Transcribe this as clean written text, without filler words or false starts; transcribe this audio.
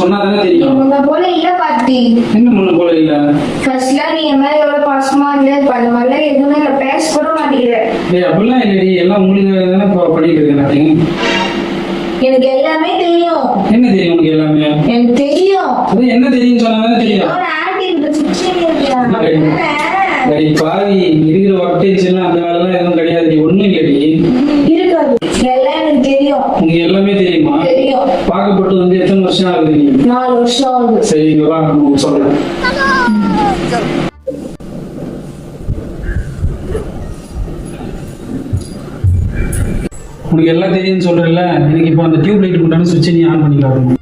சொன்னாதானே தெரியும். முன்ன போல இல்ல பாட்டி. என்ன முன்ன போல இல்ல? ஃபர்ஸ்ட்ல நீ என் மேல எவ்வளவு பாசமா இருந்த, இப்ப அந்த மாதிரிலாம் எதுவுமே இல்ல, பேச கூட மாட்டேங்கிற. அப்படிலாம் இல்லடி, எல்லாம் உங்களுக்கு தானே பண்ணிட்டு இருக்கேன். எனக்கு எல்லாமே தெரியும். என்ன தெரியும் உனக்கு? எல்லாமே எனக்கு தெரியும். அது என்ன தெரியும் சொன்னாதானே தெரியும். ஒரு ஆண்டி இந்த சுச்சுவேஷன் இருக்கியா? பாவி இருக்கிற ஒர்க் டென்ஷன் அந்த வேலைலாம் எதுவும் கிடையாது. ஒண்ணும் இல்லடி, இருக்காது. எல்லாம் எனக்கு தெரியும். உனக்கு எல்லாமே தெரியுமா? தெரியும். பார்க்கப்பட்டு வந்து எத்தனை வருஷம் ஆகுது? நீ 4 வருஷம் ஆகுது. சரி இங்க வா, நான் சொல்றேன். உனக்கு எல்லாம் தெரியும்னு சொல்றல, எனக்கு இப்போ அந்த டியூப் லைட் கொண்டாந்து சுவிட்சை நீ ஆன் பண்ணி காட்டணும்.